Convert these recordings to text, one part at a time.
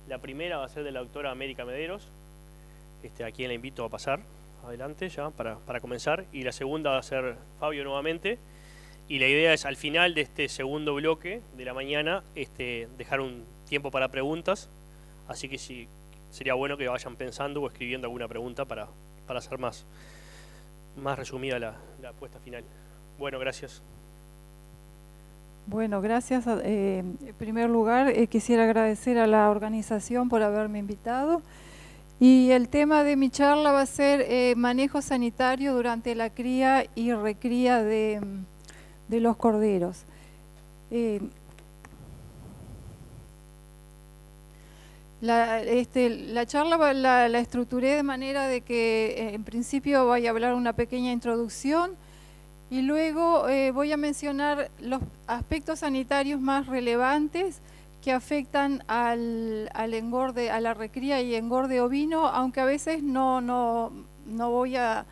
La primera va a ser de la doctora América Mederos, a quien la invito a pasar adelante ya para comenzar. Y la segunda va a ser Fabio nuevamente. Y la idea es al final de este segundo bloque de la mañana dejar un tiempo para preguntas. Así que sí, sería bueno que vayan pensando o escribiendo alguna pregunta para hacer más resumida la puesta final. Bueno, gracias. Bueno, gracias. En primer lugar, quisiera agradecer a la organización por haberme invitado. Y el tema de mi charla va a ser manejo sanitario durante la cría y recría de los corderos. La charla la estructuré de manera de que en principio voy a hablar una pequeña introducción y luego voy a mencionar los aspectos sanitarios más relevantes que afectan al engorde, a la recría y engorde ovino, aunque a veces no voy a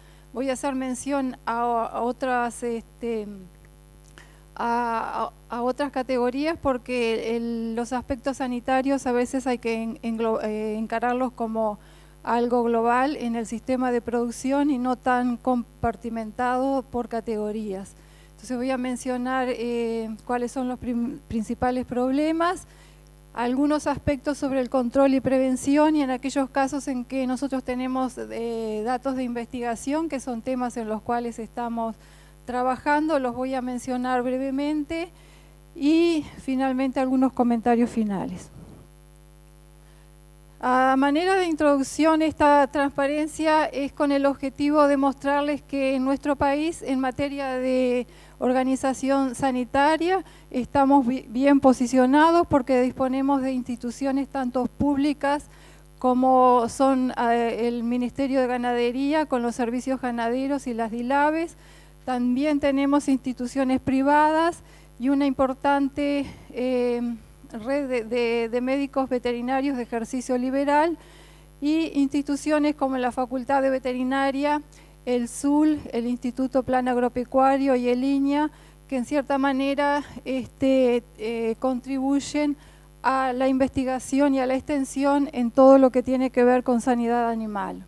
hacer mención a otras a otras categorías porque los aspectos sanitarios a veces hay que encararlos como algo global en el sistema de producción y no tan compartimentado por categorías. Entonces voy a mencionar cuáles son los principales problemas, algunos aspectos sobre el control y prevención y en aquellos casos en que nosotros tenemos datos de investigación, que son temas en los cuales estamos trabajando, los voy a mencionar brevemente y finalmente algunos comentarios finales. A manera de introducción, esta transparencia es con el objetivo de mostrarles que en nuestro país, en materia de organización sanitaria, estamos bien posicionados porque disponemos de instituciones tanto públicas como son el Ministerio de Ganadería con los servicios ganaderos y las DILABES. También tenemos instituciones privadas y una importante red de médicos veterinarios de ejercicio liberal y instituciones como la Facultad de Veterinaria, el SUL, el Instituto Plan Agropecuario y el INIA, que en cierta manera contribuyen a la investigación y a la extensión en todo lo que tiene que ver con sanidad animal.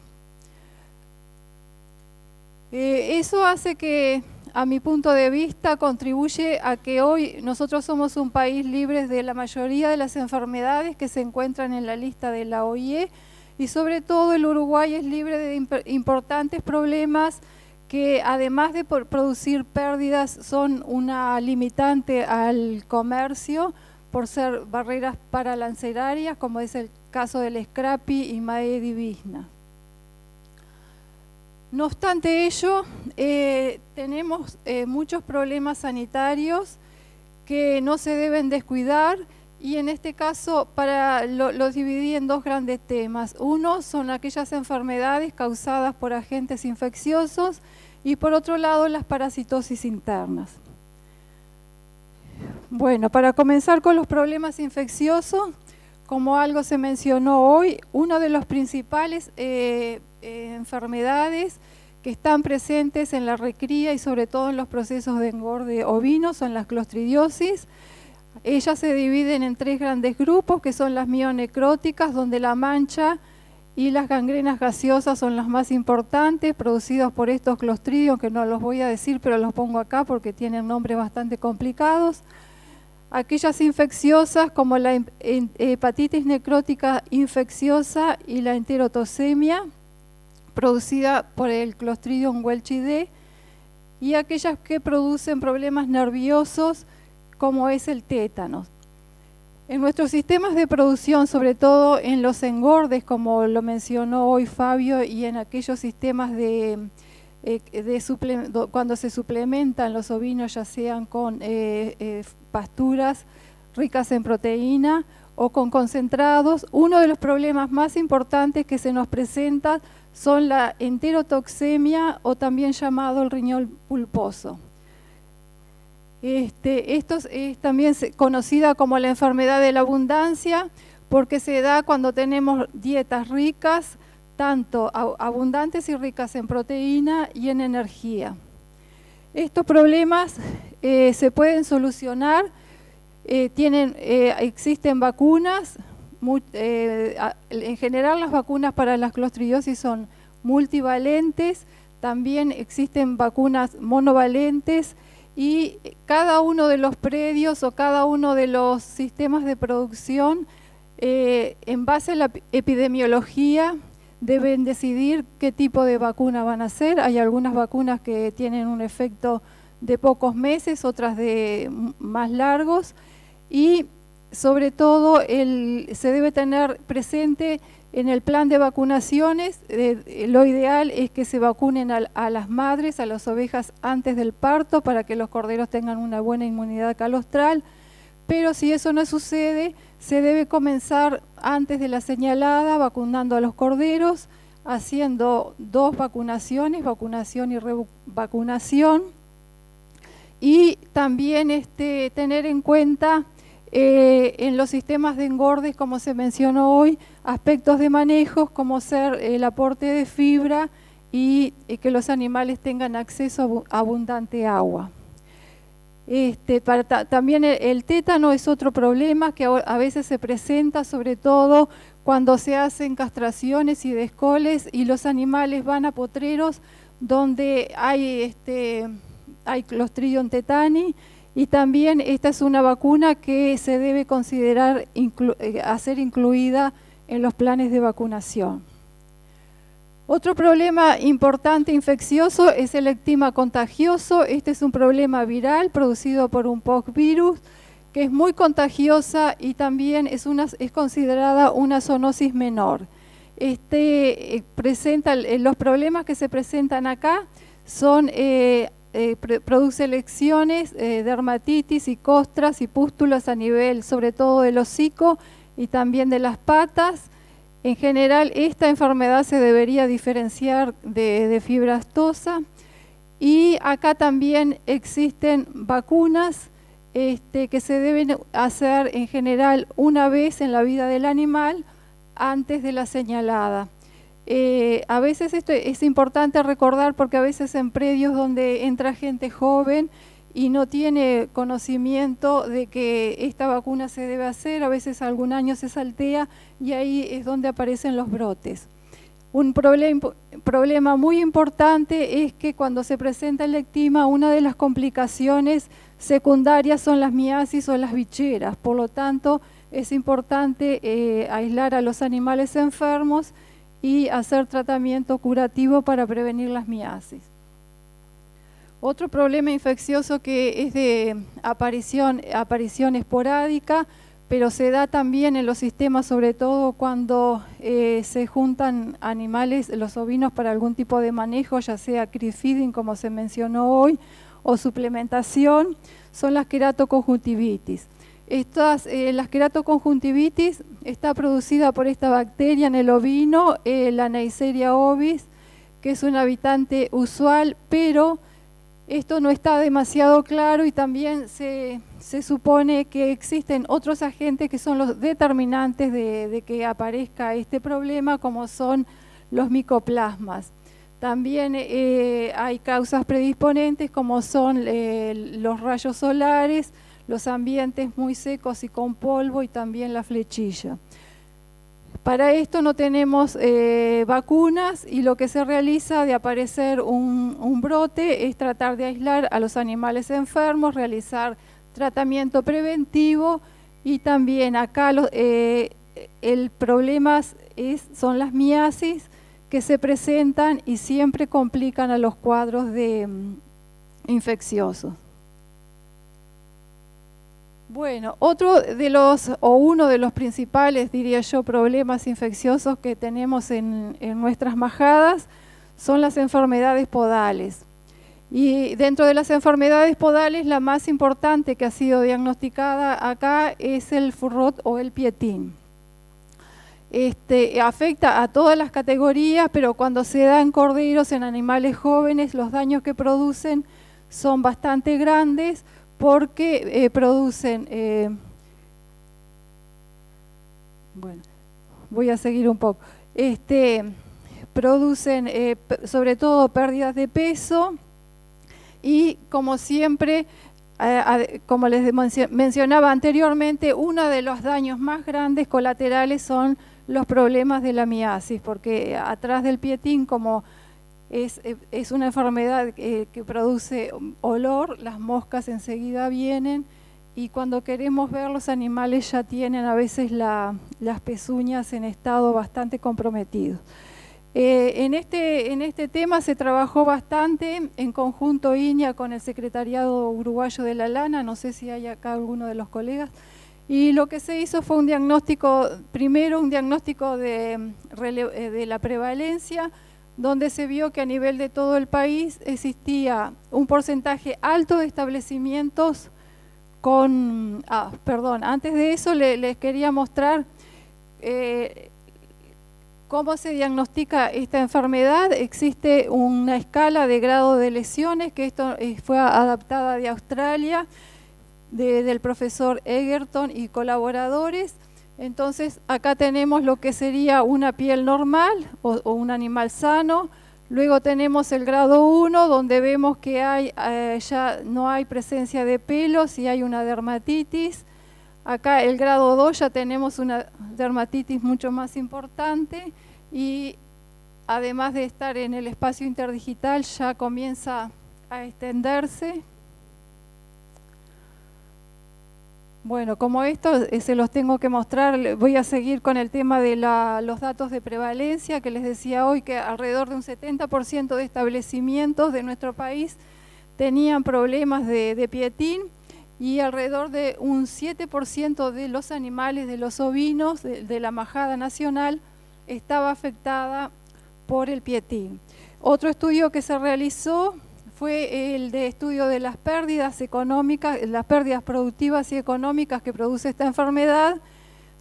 Eso hace que, a mi punto de vista, contribuye a que hoy nosotros somos un país libre de la mayoría de las enfermedades que se encuentran en la lista de la OIE y sobre todo el Uruguay es libre de importantes problemas que además de producir pérdidas son una limitante al comercio por ser barreras paralancerarias como es el caso del Scrappy y Maedi Bisna. No obstante ello, tenemos muchos problemas sanitarios que no se deben descuidar y en este caso los dividí en dos grandes temas. Uno son aquellas enfermedades causadas por agentes infecciosos y por otro lado las parasitosis internas. Bueno, para comenzar con los problemas infecciosos, como algo se mencionó hoy, uno de los principales enfermedades que están presentes en la recría y sobre todo en los procesos de engorde ovino son las clostridiosis. Ellas se dividen en tres grandes grupos que son las mionecróticas, donde la mancha y las gangrenas gaseosas son las más importantes, producidas por estos clostridios, que no los voy a decir, pero los pongo acá porque tienen nombres bastante complicados. Aquellas infecciosas como la hepatitis necrótica infecciosa y la enterotoxemia, producida por el Clostridium welchidae, y aquellas que producen problemas nerviosos como es el tétanos. En nuestros sistemas de producción, sobre todo en los engordes, como lo mencionó hoy Fabio, y en aquellos sistemas cuando se suplementan los ovinos, ya sean con pasturas ricas en proteína o con concentrados, uno de los problemas más importantes que se nos presenta son la enterotoxemia o también llamado el riñón pulposo. Esto es también conocida como la enfermedad de la abundancia porque se da cuando tenemos dietas ricas, tanto abundantes y ricas en proteína y en energía. Estos problemas se pueden solucionar, existen vacunas en general las vacunas para las clostridiosis son multivalentes, también existen vacunas monovalentes y cada uno de los predios o cada uno de los sistemas de producción, en base a la epidemiología, deben decidir qué tipo de vacuna van a hacer. Hay algunas vacunas que tienen un efecto de pocos meses, otras de más largos, y sobre todo se debe tener presente en el plan de vacunaciones, lo ideal es que se vacunen a las madres, a las ovejas antes del parto para que los corderos tengan una buena inmunidad calostral, pero si eso no sucede, se debe comenzar antes de la señalada vacunando a los corderos, haciendo 2 vacunaciones, vacunación y revacunación, y también tener en cuenta en los sistemas de engordes, como se mencionó hoy, aspectos de manejos como ser el aporte de fibra y que los animales tengan acceso a abundante agua. También el tétano es otro problema que a veces se presenta, sobre todo cuando se hacen castraciones y descoles y los animales van a potreros donde hay Clostridium tetani, y también esta es una vacuna que se debe considerar ser incluida en los planes de vacunación. Otro problema importante infeccioso es el ectima contagioso. Este es un problema viral producido por un poxvirus que es muy contagiosa y también es considerada una zoonosis menor. Los problemas que se presentan acá son produce lesiones, dermatitis y costras y pústulas a nivel sobre todo del hocico y también de las patas. En general esta enfermedad se debería diferenciar de fiebre aftosa, y acá también existen vacunas que se deben hacer en general una vez en la vida del animal antes de la señalada. A veces esto es importante recordar porque a veces en predios donde entra gente joven y no tiene conocimiento de que esta vacuna se debe hacer, a veces algún año se saltea y ahí es donde aparecen los brotes. Un problema muy importante es que cuando se presenta el ectima, una de las complicaciones secundarias son las miasis o las bicheras, por lo tanto es importante aislar a los animales enfermos y hacer tratamiento curativo para prevenir las miasis. Otro problema infeccioso que es de aparición esporádica, pero se da también en los sistemas, sobre todo cuando se juntan animales, los ovinos, para algún tipo de manejo, ya sea crib feeding, como se mencionó hoy, o suplementación, son las queratoconjuntivitis. La queratoconjuntivitis está producida por esta bacteria en el ovino, la Neisseria ovis, que es un habitante usual, pero esto no está demasiado claro y también se supone que existen otros agentes que son los determinantes de que aparezca este problema, como son los micoplasmas. También hay causas predisponentes como son los rayos solares, los ambientes muy secos y con polvo y también la flechilla. Para esto no tenemos vacunas y lo que se realiza de aparecer un brote es tratar de aislar a los animales enfermos, realizar tratamiento preventivo y también acá el problema son las miasis que se presentan y siempre complican a los cuadros infecciosos. Bueno, uno de los principales, diría yo, problemas infecciosos que tenemos en nuestras majadas son las enfermedades podales. Y dentro de las enfermedades podales, la más importante que ha sido diagnosticada acá es el furrot o el pietín. Afecta a todas las categorías, pero cuando se da en corderos, en animales jóvenes, los daños que producen son bastante grandes, porque producen, bueno, voy a seguir un poco, producen sobre todo pérdidas de peso y, como siempre, como les mencionaba anteriormente, uno de los daños más grandes colaterales son los problemas de la miasis, porque atrás del pietín, como es una enfermedad que produce olor, las moscas enseguida vienen, y cuando queremos ver, los animales ya tienen a veces las pezuñas en estado bastante comprometido. En este tema se trabajó bastante en conjunto INIA con el Secretariado Uruguayo de la Lana, no sé si hay acá alguno de los colegas, y lo que se hizo fue un diagnóstico, primero un diagnóstico de la prevalencia, donde se vio que a nivel de todo el país existía un porcentaje alto de establecimientos con... antes de eso les quería mostrar cómo se diagnostica esta enfermedad. Existe una escala de grado de lesiones, que esto fue adaptada de Australia, del profesor Egerton y colaboradores. Entonces acá tenemos lo que sería una piel normal o un animal sano. Luego tenemos el grado 1, donde vemos que ya no hay presencia de pelos y hay una dermatitis. Acá el grado 2 ya tenemos una dermatitis mucho más importante, y además de estar en el espacio interdigital ya comienza a extenderse. Bueno, como esto se los tengo que mostrar, voy a seguir con el tema de los datos de prevalencia, que les decía hoy que alrededor de un 70% de establecimientos de nuestro país tenían problemas de pietín, y alrededor de un 7% de los animales, de los ovinos, de la majada nacional, estaba afectada por el pietín. Otro estudio que se realizó fue el de estudio de las pérdidas económicas, las pérdidas productivas y económicas que produce esta enfermedad,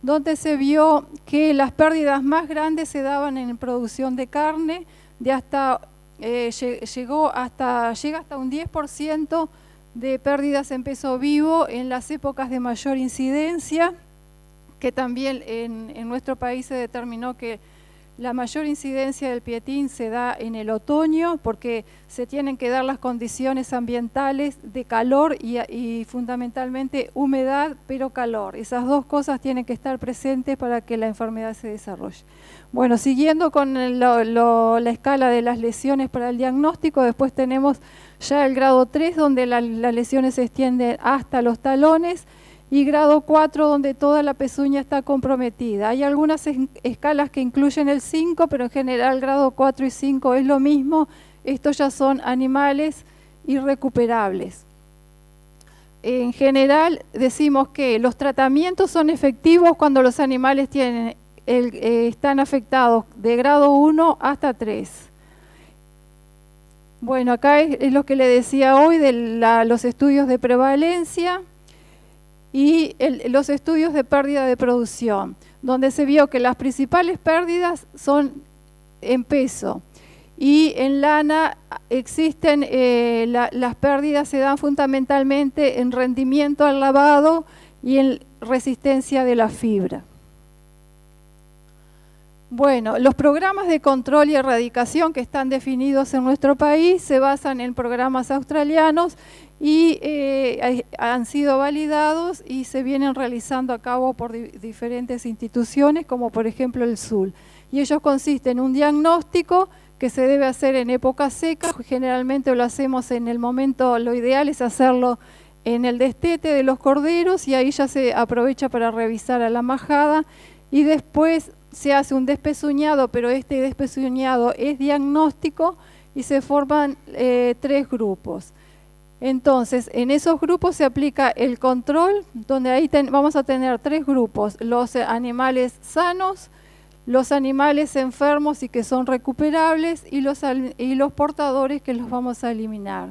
donde se vio que las pérdidas más grandes se daban en producción de carne, llega hasta un 10% de pérdidas en peso vivo en las épocas de mayor incidencia, que también en nuestro país se determinó que la mayor incidencia del pietín se da en el otoño, porque se tienen que dar las condiciones ambientales de calor y fundamentalmente humedad, pero calor. Esas dos cosas tienen que estar presentes para que la enfermedad se desarrolle. Bueno, siguiendo con la escala de las lesiones para el diagnóstico, después tenemos ya el grado 3, donde las lesiones se extienden hasta los talones, y grado 4, donde toda la pezuña está comprometida. Hay algunas escalas que incluyen el 5, pero en general grado 4 y 5 es lo mismo. Estos ya son animales irrecuperables. En general decimos que los tratamientos son efectivos cuando los animales están afectados de grado 1 hasta 3. Bueno, acá es lo que le decía hoy de los estudios de prevalencia y los estudios de pérdida de producción, donde se vio que las principales pérdidas son en peso, y en lana existen, las pérdidas se dan fundamentalmente en rendimiento al lavado y en resistencia de la fibra. Bueno, los programas de control y erradicación que están definidos en nuestro país se basan en programas australianos y han sido validados y se vienen realizando a cabo por diferentes instituciones, como por ejemplo el SUL. Y ellos consisten en un diagnóstico que se debe hacer en época seca. Generalmente lo hacemos en el momento, lo ideal es hacerlo en el destete de los corderos, y ahí ya se aprovecha para revisar a la majada, y después se hace un despezuñado, pero este despezuñado es diagnóstico y se forman 3 grupos. Entonces, en esos grupos se aplica el control, donde ahí vamos a tener 3 grupos: los animales sanos, los animales enfermos y que son recuperables, y los portadores, que los vamos a eliminar.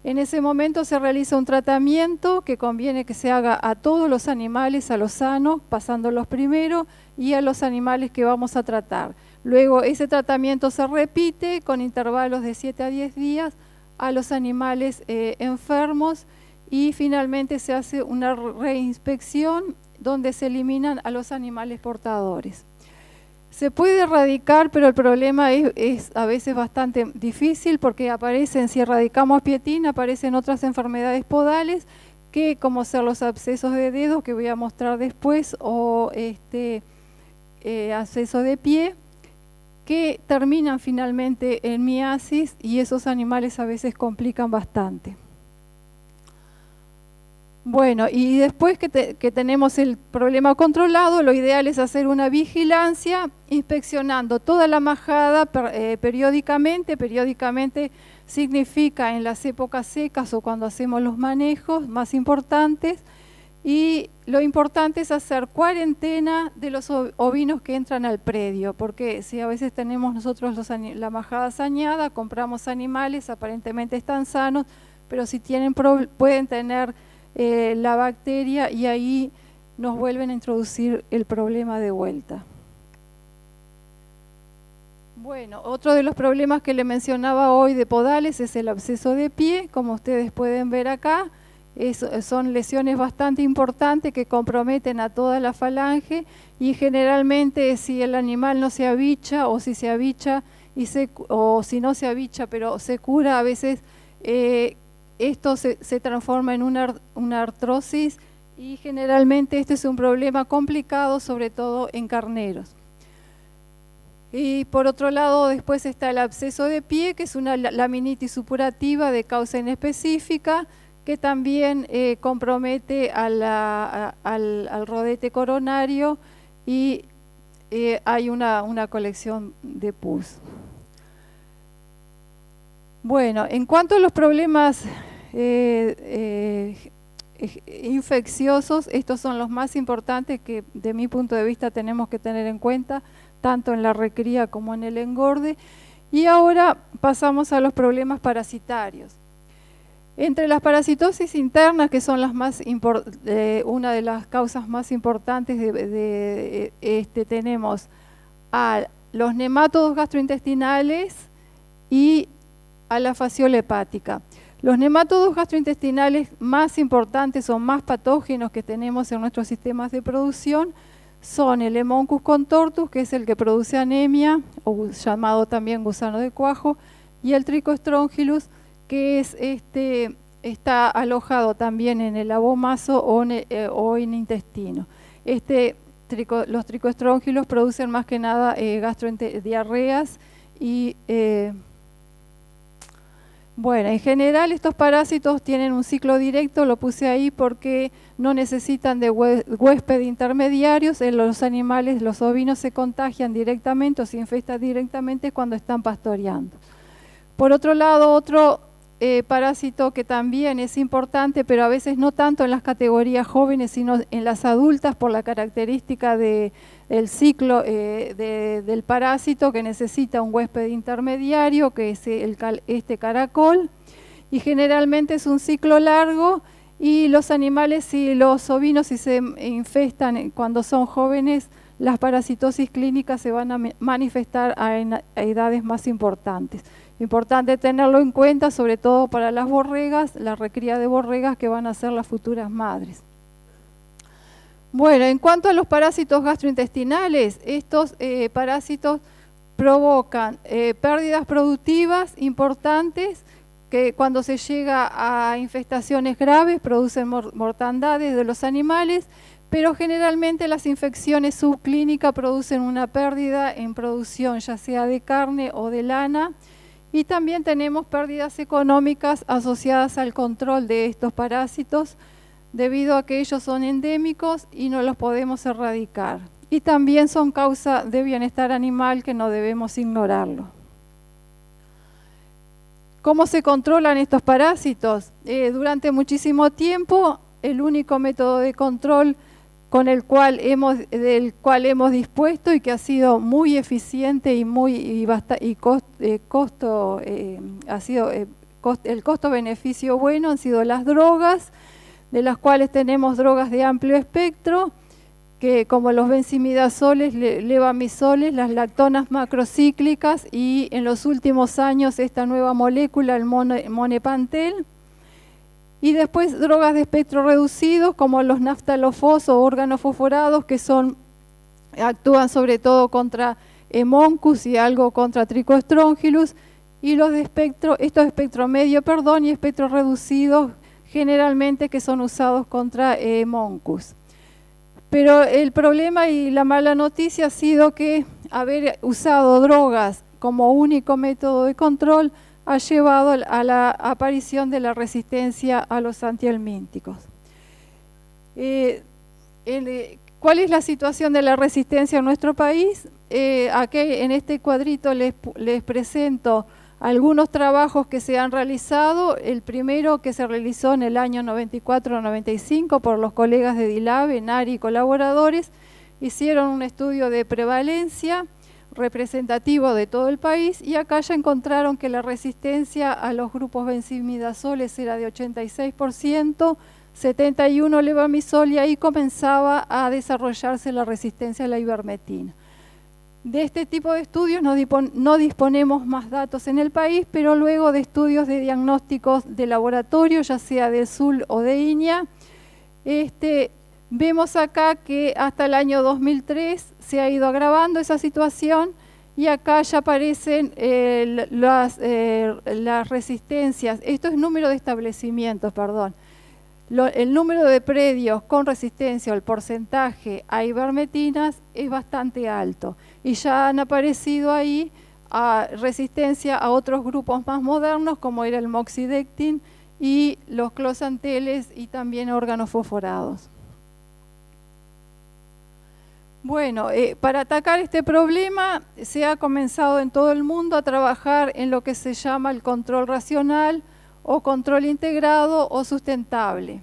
En ese momento se realiza un tratamiento que conviene que se haga a todos los animales, a los sanos, pasándolos primero, y a los animales que vamos a tratar. Luego ese tratamiento se repite con intervalos de 7 a 10 días a los animales enfermos, y finalmente se hace una reinspección donde se eliminan a los animales portadores. Se puede erradicar, pero el problema es a veces bastante difícil porque aparecen, si erradicamos pietina, aparecen otras enfermedades podales que, como ser los abscesos de dedos, que voy a mostrar después, o absceso de pie, que terminan finalmente en miasis, y esos animales a veces complican bastante. Bueno, y después que tenemos el problema controlado, lo ideal es hacer una vigilancia inspeccionando toda la majada periódicamente. Periódicamente significa en las épocas secas o cuando hacemos los manejos más importantes. Y lo importante es hacer cuarentena de los ovinos que entran al predio, porque si a veces tenemos nosotros la majada sañada, compramos animales, aparentemente están sanos, pero si tienen pueden tener la bacteria y ahí nos vuelven a introducir el problema de vuelta. Bueno, otro de los problemas que le mencionaba hoy de podales es el absceso de pie, como ustedes pueden ver acá. Son lesiones bastante importantes que comprometen a toda la falange, y generalmente si el animal no se abicha, o si se abicha o si no se abicha pero se cura, a veces esto se transforma en una artrosis, y generalmente este es un problema complicado, sobre todo en carneros. Y por otro lado, después está el absceso de pie, que es una laminitis supurativa de causa inespecífica, que también compromete al rodete coronario, y hay una colección de pus. Bueno, en cuanto a los problemas infecciosos, estos son los más importantes que de mi punto de vista tenemos que tener en cuenta, tanto en la recría como en el engorde. Y ahora pasamos a los problemas parasitarios. Entre las parasitosis internas, que son las una de las causas más importantes, tenemos a los nematodos gastrointestinales y a la fasciola hepática. Los nematodos gastrointestinales más importantes o más patógenos que tenemos en nuestros sistemas de producción son el Hemoncus contortus, que es el que produce anemia, o llamado también gusano de cuajo, y el Trichostrongylus, que está alojado también en el abomaso o en intestino. Los Trichostrongylus producen más que nada diarreas y bueno, en general estos parásitos tienen un ciclo directo, lo puse ahí porque no necesitan de huésped intermediarios. En los animales, los ovinos se contagian directamente o se infestan directamente cuando están pastoreando. Por otro lado, otro parásito que también es importante, pero a veces no tanto en las categorías jóvenes, sino en las adultas, por la característica del ciclo del parásito, que necesita un huésped intermediario, que es este caracol, y generalmente es un ciclo largo, y los animales y los ovinos, si se infestan cuando son jóvenes, las parasitosis clínicas se van a manifestar a edades más importantes. Importante tenerlo en cuenta, sobre todo para las borregas, la recría de borregas que van a ser las futuras madres. Bueno, en cuanto a los parásitos gastrointestinales, estos parásitos provocan pérdidas productivas importantes, que cuando se llega a infestaciones graves producen mortandades de los animales, pero generalmente las infecciones subclínicas producen una pérdida en producción, ya sea de carne o de lana. Y también tenemos pérdidas económicas asociadas al control de estos parásitos, debido a que ellos son endémicos y no los podemos erradicar. Y también son causa de bienestar animal, que no debemos ignorarlo. ¿Cómo se controlan estos parásitos? Durante muchísimo tiempo, el único método de control del cual hemos dispuesto, y que ha sido muy eficiente y el costo-beneficio bueno, han sido las drogas, de las cuales tenemos drogas de amplio espectro, que como los benzimidazoles, levamisoles, las lactonas macrocíclicas, y en los últimos años esta nueva molécula, el monepantel. Y después drogas de espectro reducido, como los naftalofos o organofosforados, que son actúan sobre todo contra Hemoncus y algo contra Trichostrongylus, y los de espectro, estos espectro medio, y espectro reducido, generalmente que son usados contra Hemoncus. Pero el problema y la mala noticia ha sido que haber usado drogas como único método de control ha llevado a la aparición de la resistencia a los antihelmínticos. ¿Cuál es la situación de la resistencia en nuestro país? Aquí en este cuadrito les presento algunos trabajos que se han realizado. El primero que se realizó en el año 94-95 por los colegas de DILAB, NARI y colaboradores, hicieron un estudio de prevalencia representativo de todo el país, y acá ya encontraron que la resistencia a los grupos benzimidazoles era de 86%, 71 levamisol, y ahí comenzaba a desarrollarse la resistencia a la ivermectina. De este tipo de estudios no disponemos más datos en el país, pero luego de estudios de diagnósticos de laboratorio, ya sea de SUL o de INIA, vemos acá que hasta el año 2003 se ha ido agravando esa situación, y acá ya aparecen las resistencias. Esto es número de establecimientos, perdón. El número de predios con resistencia o el porcentaje a ivermectinas es bastante alto, y ya han aparecido ahí resistencia a otros grupos más modernos, como era el moxidectin y los closanteles, y también órganos fosforados. Bueno, para atacar este problema se ha comenzado en todo el mundo a trabajar en lo que se llama el control racional o control integrado o sustentable.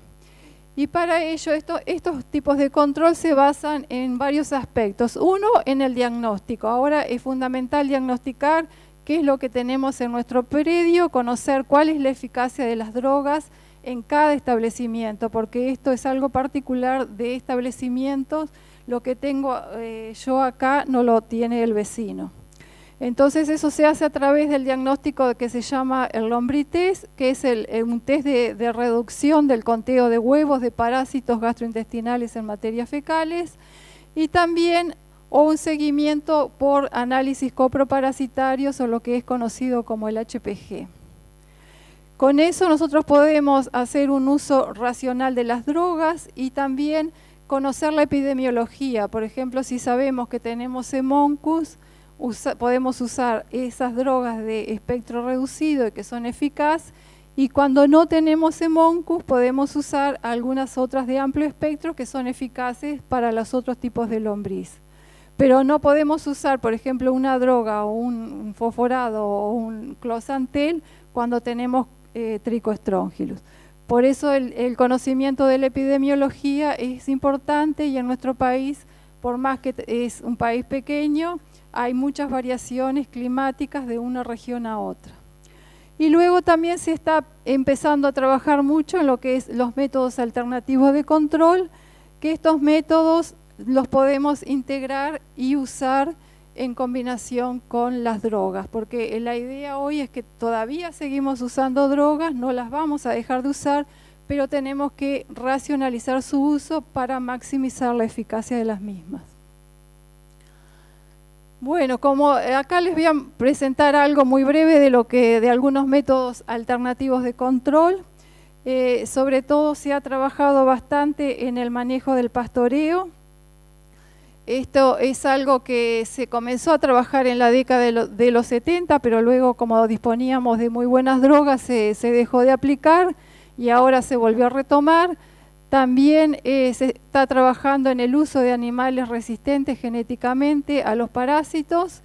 Y para ello estos tipos de control se basan en varios aspectos. Uno, en el diagnóstico. Ahora es fundamental diagnosticar qué es lo que tenemos en nuestro predio, conocer cuál es la eficacia de las drogas en cada establecimiento, porque esto es algo particular de establecimientos. Lo que tengo yo acá no lo tiene el vecino. Entonces eso se hace a través del diagnóstico que se llama el lombriTest, que es un test de reducción del conteo de huevos de parásitos gastrointestinales en materias fecales, y también un seguimiento por análisis coproparasitarios, o lo que es conocido como el HPG. Con eso nosotros podemos hacer un uso racional de las drogas y también conocer la epidemiología. Por ejemplo, si sabemos que tenemos Hemoncus, podemos usar esas drogas de espectro reducido y que son eficaces, y cuando no tenemos Hemoncus podemos usar algunas otras de amplio espectro que son eficaces para los otros tipos de lombriz. Pero no podemos usar, por ejemplo, una droga o un fosforado o un closantel cuando tenemos Trichostrongylus. Por eso el conocimiento de la epidemiología es importante, y en nuestro país, por más que es un país pequeño, hay muchas variaciones climáticas de una región a otra. Y luego también se está empezando a trabajar mucho en lo que es los métodos alternativos de control, que estos métodos los podemos integrar y usar en combinación con las drogas, porque la idea hoy es que todavía seguimos usando drogas, no las vamos a dejar de usar, pero tenemos que racionalizar su uso para maximizar la eficacia de las mismas. Bueno, como acá les voy a presentar algo muy breve de algunos métodos alternativos de control. Sobre todo se ha trabajado bastante en el manejo del pastoreo. Esto es algo que se comenzó a trabajar en la década de los 70, pero luego, como disponíamos de muy buenas drogas, se dejó de aplicar y ahora se volvió a retomar. También se está trabajando en el uso de animales resistentes genéticamente a los parásitos,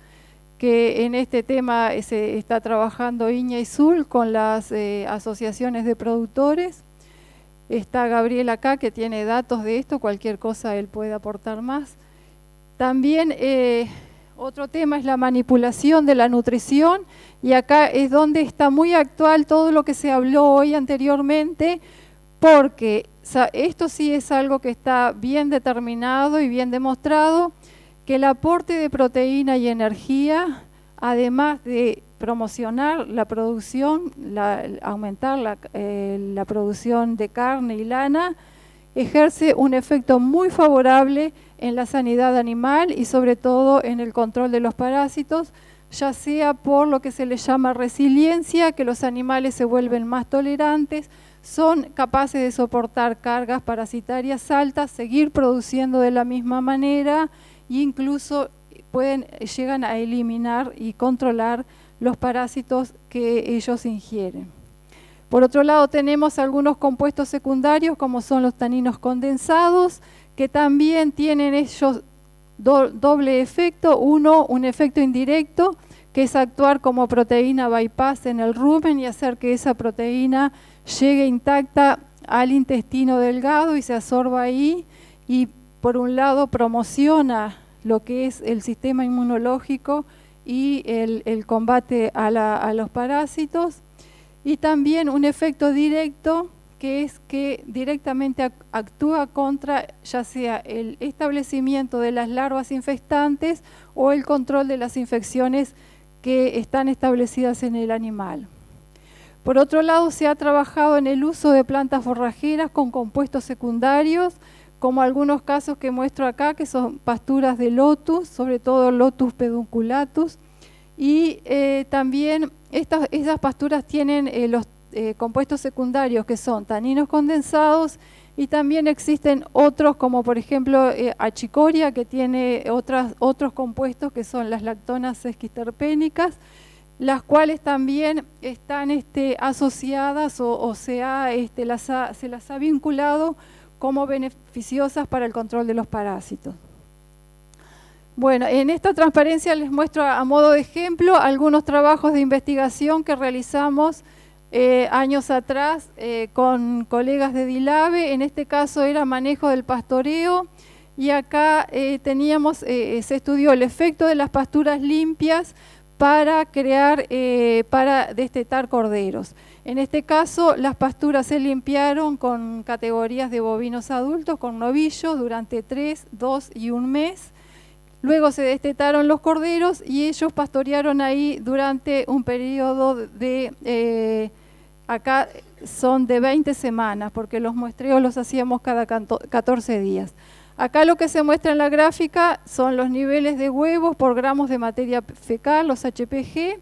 que en este tema se está trabajando INIA y SUL con las asociaciones de productores. Está Gabriel acá, que tiene datos de esto, cualquier cosa él puede aportar más. También otro tema es la manipulación de la nutrición, y acá es donde está muy actual todo lo que se habló hoy anteriormente, porque esto sí es algo que está bien determinado y bien demostrado, que el aporte de proteína y energía, además de promocionar la producción, aumentar la producción de carne y lana, ejerce un efecto muy favorable en la sanidad animal y sobre todo en el control de los parásitos, ya sea por lo que se le llama resiliencia, que los animales se vuelven más tolerantes, son capaces de soportar cargas parasitarias altas, seguir produciendo de la misma manera e incluso llegan a eliminar y controlar los parásitos que ellos ingieren. Por otro lado, tenemos algunos compuestos secundarios como son los taninos condensados, que también tienen ellos doble efecto. Uno, un efecto indirecto, que es actuar como proteína bypass en el rumen y hacer que esa proteína llegue intacta al intestino delgado y se absorba ahí, y por un lado promociona lo que es el sistema inmunológico y el combate a los parásitos. Y también un efecto directo, que es que directamente actúa contra ya sea el establecimiento de las larvas infestantes o el control de las infecciones que están establecidas en el animal. Por otro lado, se ha trabajado en el uso de plantas forrajeras con compuestos secundarios, como algunos casos que muestro acá, que son pasturas de lotus, sobre todo Lotus pedunculatus, y también esas pasturas tienen los compuestos secundarios que son taninos condensados, y también existen otros como por ejemplo achicoria, que tiene otros compuestos que son las lactonas esquisterpénicas, las cuales también están asociadas o se las ha vinculado como beneficiosas para el control de los parásitos. Bueno, en esta transparencia les muestro a modo de ejemplo algunos trabajos de investigación que realizamos años atrás con colegas de DILABE. En este caso era manejo del pastoreo, y acá se estudió el efecto de las pasturas limpias para para destetar corderos. En este caso las pasturas se limpiaron con categorías de bovinos adultos con novillos durante 3, 2 y 1 mes. Luego se destetaron los corderos y ellos pastorearon ahí durante un periodo acá son de 20 semanas, porque los muestreos los hacíamos cada 14 días. Acá lo que se muestra en la gráfica son los niveles de huevos por gramos de materia fecal, los HPG.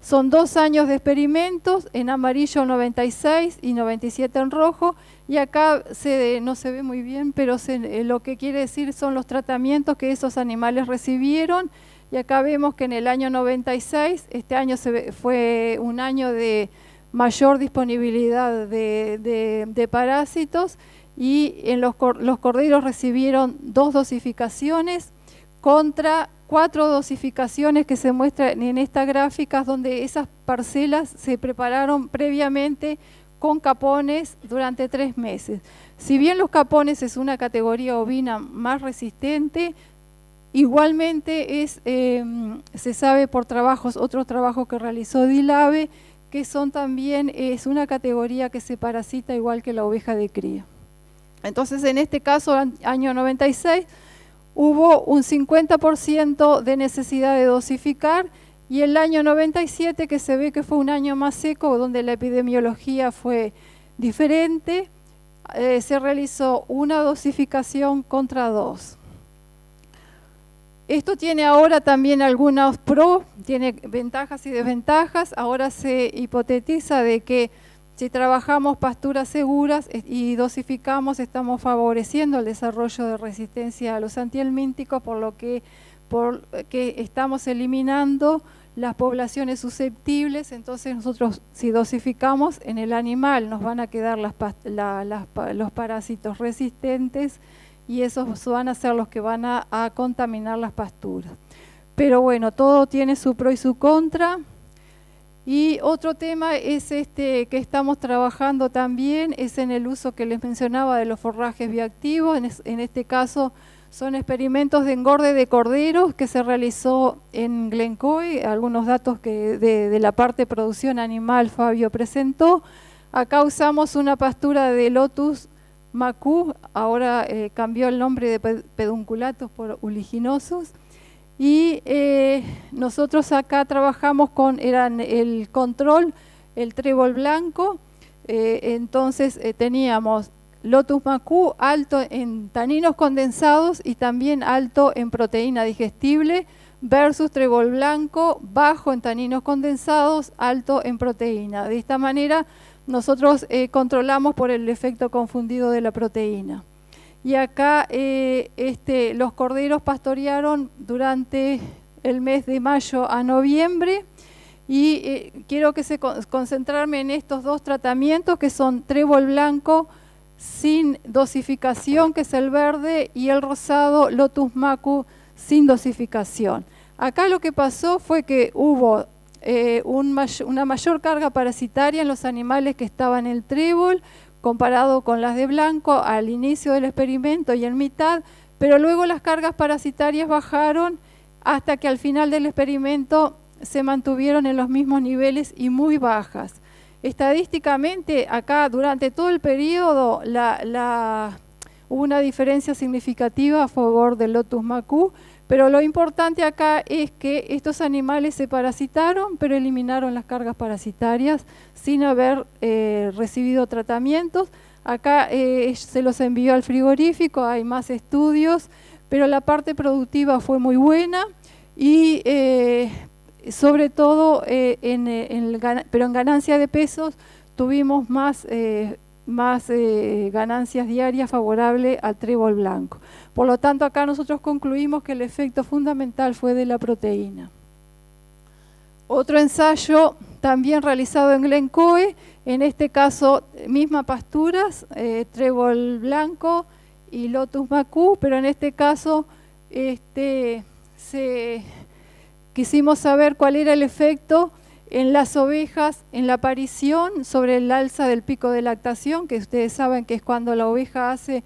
Son 2 años de experimentos, en amarillo 96 y 97 en rojo, y acá no se ve muy bien, pero lo que quiere decir son los tratamientos que esos animales recibieron, y acá vemos que en el año 96, este año fue un año de mayor disponibilidad de parásitos, y los corderos recibieron 2 dosificaciones contra 4 dosificaciones que se muestran en esta gráfica, donde esas parcelas se prepararon previamente con capones durante 3 meses. Si bien los capones es una categoría ovina más resistente, igualmente se sabe por otros trabajos que realizó DILABE, que es una categoría que se parasita igual que la oveja de cría. Entonces, en este caso, año 96, hubo un 50% de necesidad de dosificar, y el año 97, que se ve que fue un año más seco, donde la epidemiología fue diferente, se realizó una dosificación contra 2. Esto tiene ahora también algunos tiene ventajas y desventajas. Ahora se hipotetiza de que si trabajamos pasturas seguras y dosificamos, estamos favoreciendo el desarrollo de resistencia a los antihelmínticos, por que estamos eliminando las poblaciones susceptibles. Entonces nosotros, si dosificamos en el animal, nos van a quedar los parásitos resistentes, y esos van a ser los que van a contaminar las pasturas. Pero bueno, todo tiene su pro y su contra. Y otro tema es que estamos trabajando también, es en el uso que les mencionaba de los forrajes bioactivos. En este caso son experimentos de engorde de corderos que se realizó en Glencoe, algunos datos que de la parte de producción animal Fabio presentó. Acá usamos una pastura de Lotus Macú, ahora cambió el nombre de pedunculatus por uliginosus. Y nosotros acá trabajamos eran el control, el trébol blanco. Entonces teníamos Lotus Macú alto en taninos condensados y también alto en proteína digestible, versus trébol blanco bajo en taninos condensados, alto en proteína. De esta manera nosotros controlamos por el efecto confundido de la proteína. Y acá los corderos pastorearon durante el mes de mayo a noviembre, y quiero concentrarme en estos dos tratamientos, que son trébol blanco sin dosificación, que es el verde, y el rosado Lotus Macú sin dosificación. Acá lo que pasó fue que hubo una mayor carga parasitaria en los animales que estaban en el trébol, comparado con las de blanco al inicio del experimento y en mitad, pero luego las cargas parasitarias bajaron hasta que al final del experimento se mantuvieron en los mismos niveles y muy bajas. Estadísticamente, acá durante todo el periodo hubo una diferencia significativa a favor del Lotus Macú, pero lo importante acá es que estos animales se parasitaron, pero eliminaron las cargas parasitarias sin haber recibido tratamientos. Acá se los envió al frigorífico, hay más estudios, pero la parte productiva fue muy buena y sobre todo, pero en ganancia de pesos tuvimos más ganancias diarias favorables al trébol blanco. Por lo tanto, acá nosotros concluimos que el efecto fundamental fue de la proteína. Otro ensayo también realizado en Glencoe, en este caso mismas pasturas, trébol blanco y Lotus Macú, pero en este caso quisimos saber cuál era el efecto en las ovejas, en la aparición sobre el alza del pico de lactación, que ustedes saben que es cuando la oveja hace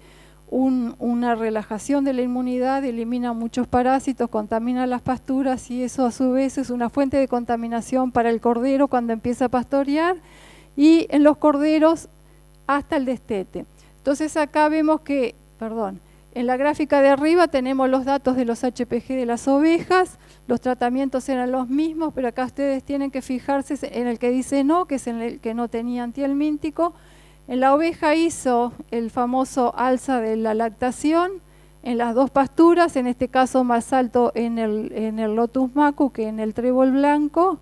una relajación de la inmunidad, elimina muchos parásitos, contamina las pasturas, y eso a su vez es una fuente de contaminación para el cordero cuando empieza a pastorear, y en los corderos hasta el destete. Entonces acá vemos que, en la gráfica de arriba tenemos los datos de los HPG de las ovejas, los tratamientos eran los mismos, pero acá ustedes tienen que fijarse en el que dice no, que es en el que no tenía antihelmíntico. En la oveja hizo el famoso alza de la lactación, en las dos pasturas, en este caso más alto en el Lotus Macú que en el trébol blanco,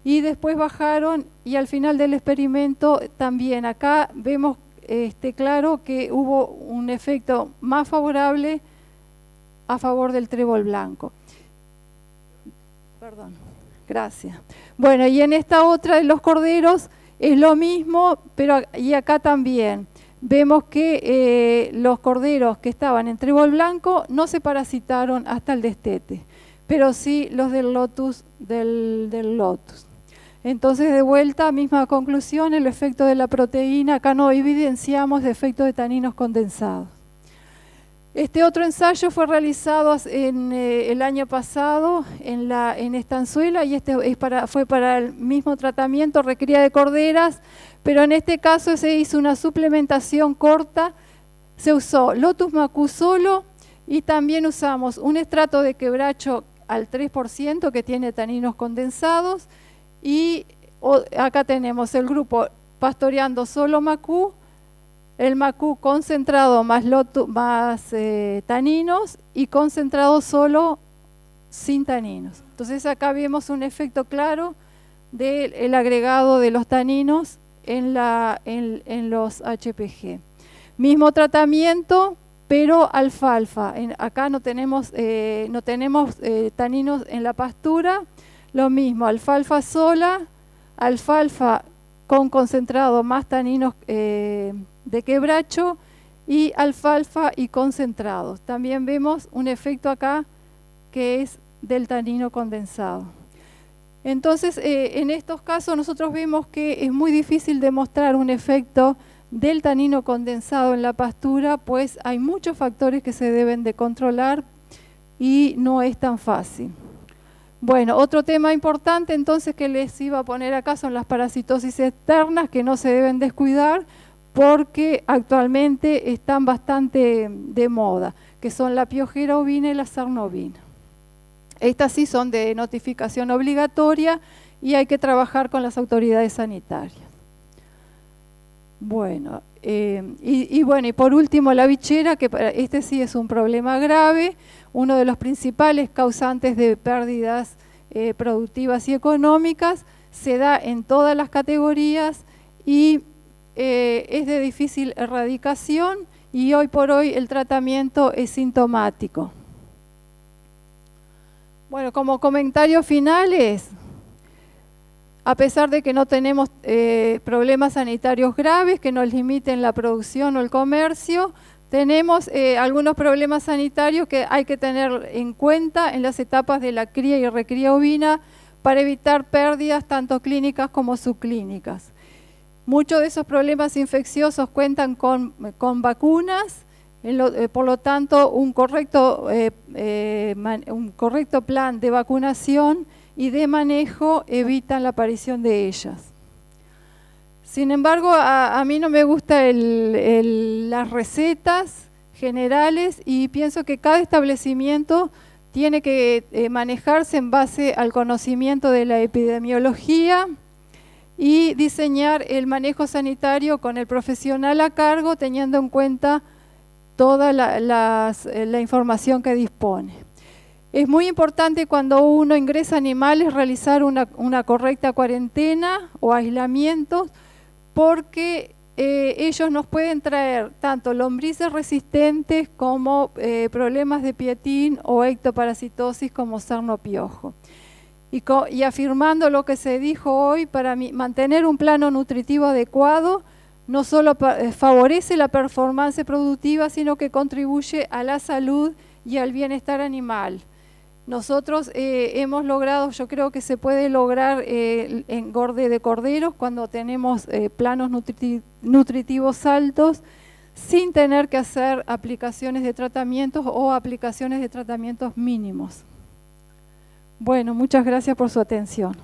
y después bajaron, y al final del experimento también acá vemos claro que hubo un efecto más favorable a favor del trébol blanco. Gracias. Bueno, y en esta otra de los corderos es lo mismo, pero y acá también vemos que los corderos que estaban en trébol blanco no se parasitaron hasta el destete, pero sí los del Lotus. Entonces, de vuelta, misma conclusión, el efecto de la proteína. Acá no evidenciamos efecto de taninos condensados. Este otro ensayo fue realizado el año pasado en Estanzuela, y fue para el mismo tratamiento, recría de corderas, pero en este caso se hizo una suplementación corta. Se usó Lotus Macú solo, y también usamos un estrato de quebracho al 3% que tiene taninos condensados, y acá tenemos el grupo pastoreando solo Macú, el Macú concentrado más taninos, y concentrado solo sin taninos. Entonces acá vemos un efecto claro del agregado de los taninos en los HPG. Mismo tratamiento, pero alfalfa. Acá no tenemos taninos en la pastura. Lo mismo, alfalfa sola, alfalfa con concentrado más taninos de quebracho, y alfalfa y concentrados. También vemos un efecto acá que es del tanino condensado. Entonces, en estos casos nosotros vemos que es muy difícil demostrar un efecto del tanino condensado en la pastura, pues hay muchos factores que se deben de controlar y no es tan fácil. Bueno, otro tema importante entonces que les iba a poner acá son las parasitosis externas, que no se deben descuidar porque actualmente están bastante de moda, que son la piojera ovina y la sarna ovina. Estas sí son de notificación obligatoria y hay que trabajar con las autoridades sanitarias. Bueno, bueno, y por último la bichera, que este sí es un problema grave, uno de los principales causantes de pérdidas productivas y económicas, se da en todas las categorías y es de difícil erradicación y hoy por hoy el tratamiento es sintomático. Bueno, como comentarios finales, a pesar de que no tenemos problemas sanitarios graves que nos limiten la producción o el comercio, tenemos algunos problemas sanitarios que hay que tener en cuenta en las etapas de la cría y recría ovina para evitar pérdidas tanto clínicas como subclínicas. Muchos de esos problemas infecciosos cuentan con vacunas, por lo tanto un correcto plan de vacunación y de manejo evitan la aparición de ellas. Sin embargo, a mí no me gustan las recetas generales y pienso que cada establecimiento tiene que manejarse en base al conocimiento de la epidemiología y diseñar el manejo sanitario con el profesional a cargo, teniendo en cuenta toda la información que dispone. Es muy importante cuando uno ingresa animales realizar una correcta cuarentena o aislamiento, porque ellos nos pueden traer tanto lombrices resistentes como problemas de pietín o ectoparasitosis como sarno piojo. Y afirmando lo que se dijo hoy, para mí, mantener un plano nutritivo adecuado no solo favorece la performance productiva, sino que contribuye a la salud y al bienestar animal. Nosotros hemos logrado, yo creo que se puede lograr engorde de corderos cuando tenemos planos nutritivos altos, sin tener que hacer aplicaciones de tratamientos o aplicaciones de tratamientos mínimos. Bueno, muchas gracias por su atención.